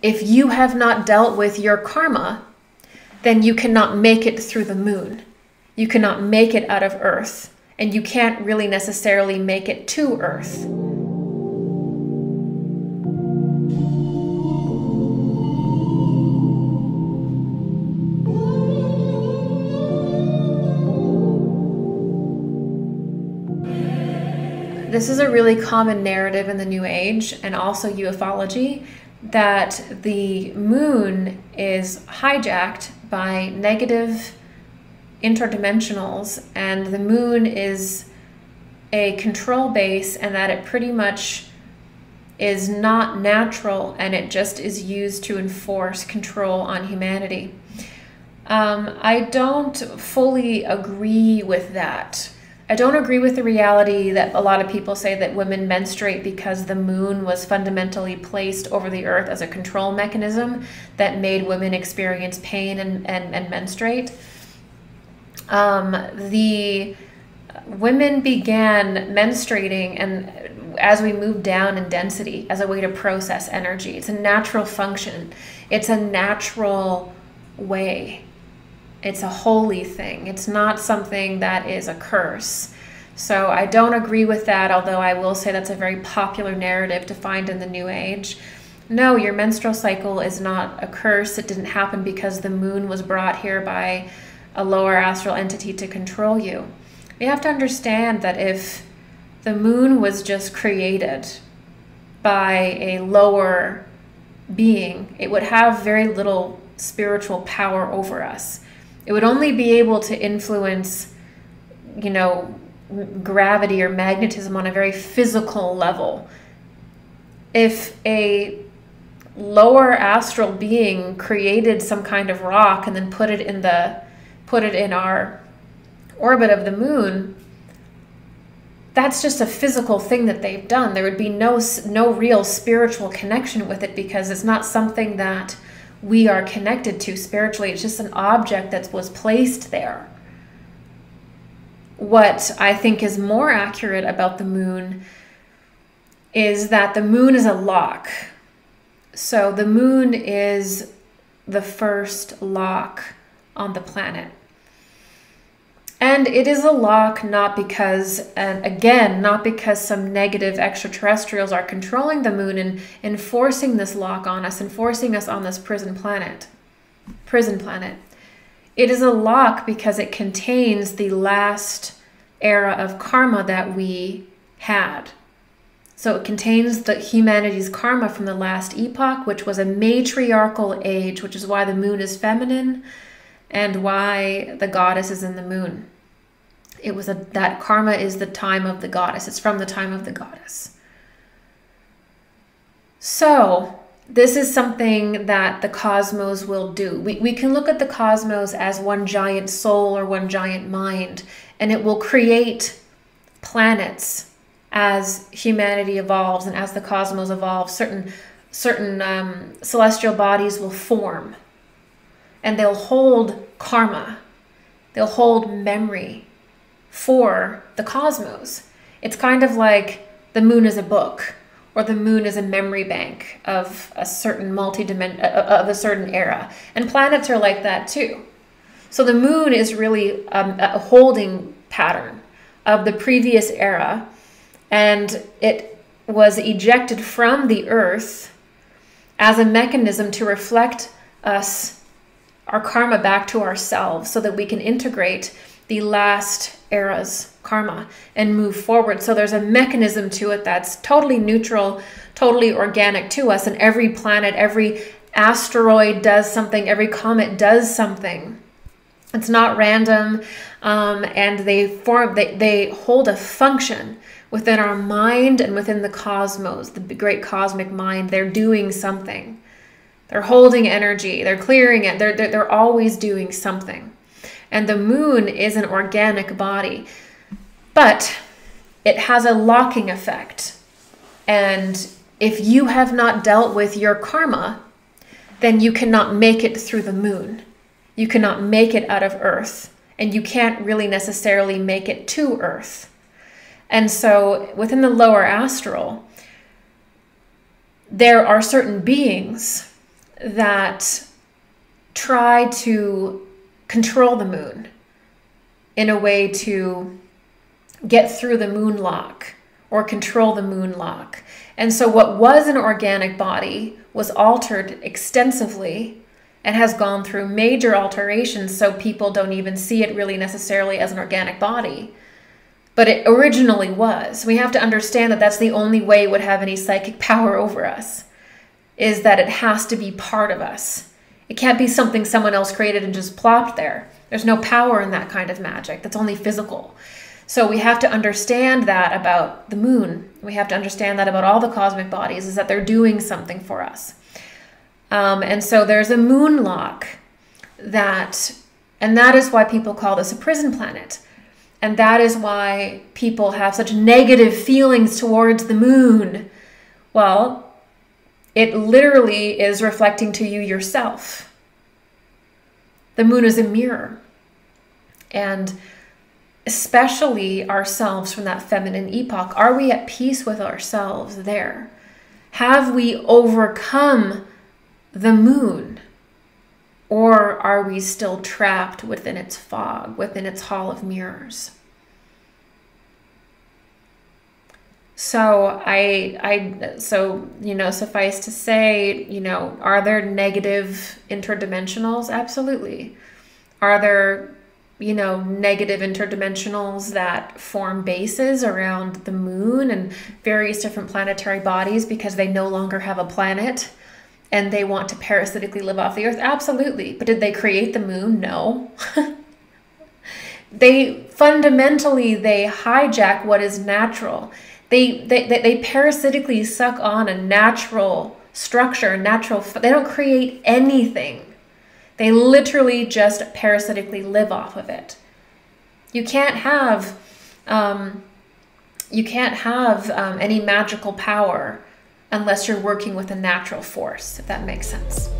if you have not dealt with your karma, then you cannot make it through the moon. You cannot make it out of Earth, and you can't really necessarily make it to Earth. This is a really common narrative in the New Age and also ufology, that the moon is hijacked by negative interdimensionals, and the moon is a control base, and that it pretty much is not natural, and it just is used to enforce control on humanity. I don't fully agree with that. I don't agree with the reality that a lot of people say that women menstruate because the moon was fundamentally placed over the earth as a control mechanism that made women experience pain and menstruate. The women began menstruating and as we moved down in density as a way to process energy. It's a natural function. It's a natural way. It's a holy thing. It's not something that is a curse. So I don't agree with that, although I will say that's a very popular narrative to find in the New Age. No, your menstrual cycle is not a curse. It didn't happen because the moon was brought here by a lower astral entity to control you. You have to understand that if the moon was just created by a lower being, it would have very little spiritual power over us. It would only be able to influence, you know, gravity or magnetism on a very physical level. If a lower astral being created some kind of rock and then put it in our orbit of the moon, that's just a physical thing that they've done. There would be no real spiritual connection with it because it's not something that we are connected to spiritually. It's just an object that was placed there. What I think is more accurate about the moon is that the moon is a lock. So the moon is the first lock on the planet. And it is a lock not because, and again, not because some negative extraterrestrials are controlling the moon and enforcing this lock on us, enforcing us on this prison planet. It is a lock because it contains the last era of karma that we had. So it contains the humanity's karma from the last epoch, which was a matriarchal age, which is why the moon is feminine and why the goddess is in the moon. That karma is the time of the goddess. It's from the time of the goddess. So this is something that the cosmos will do. We can look at the cosmos as one giant soul or one giant mind, and it will create planets as humanity evolves and as the cosmos evolves. Certain celestial bodies will form, and they'll hold karma. They'll hold memory for the cosmos. It's kind of like the moon is a book, or the moon is a memory bank of a certain of a certain era. And planets are like that too. So the moon is really a holding pattern of the previous era, and it was ejected from the earth as a mechanism to reflect our karma back to ourselves so that we can integrate the last era's karma and move forward. So there's a mechanism to it that's totally neutral, totally organic to us. And every planet, every asteroid does something, every comet does something. It's not random, and they hold a function within our mind and within the cosmos, the great cosmic mind. They're doing something. They're holding energy. They're clearing it. They're always doing something. And the moon is an organic body, but it has a locking effect. And if you have not dealt with your karma, then you cannot make it through the moon. You cannot make it out of Earth, and you can't really necessarily make it to Earth. And so within the lower astral, there are certain beings that try to control the moon in a way to get through the moon lock or control the moon lock. And so what was an organic body was altered extensively and has gone through major alterations, so people don't even see it really necessarily as an organic body. But it originally was. We have to understand that that's the only way it would have any psychic power over us, is that it has to be part of us. It can't be something someone else created and just plopped there. There's no power in that kind of magic. That's only physical. So we have to understand that about the moon. We have to understand that about all the cosmic bodies, is that they're doing something for us. And so there's a moon lock and that is why people call this a prison planet. And that is why people have such negative feelings towards the moon. Well, it literally is reflecting to you yourself. The moon is a mirror. And especially ourselves from that feminine epoch, are we at peace with ourselves there? Have we overcome the moon? Or are we still trapped within its fog, within its hall of mirrors? So suffice to say, are there negative interdimensionals? Absolutely. Are there, negative interdimensionals that form bases around the moon and various different planetary bodies because they no longer have a planet and they want to parasitically live off the earth? Absolutely. But did they create the moon? No. They hijack what is natural. They parasitically suck on a natural structure, they don't create anything. They literally just parasitically live off of it. You can't have any magical power unless you're working with a natural force, if that makes sense.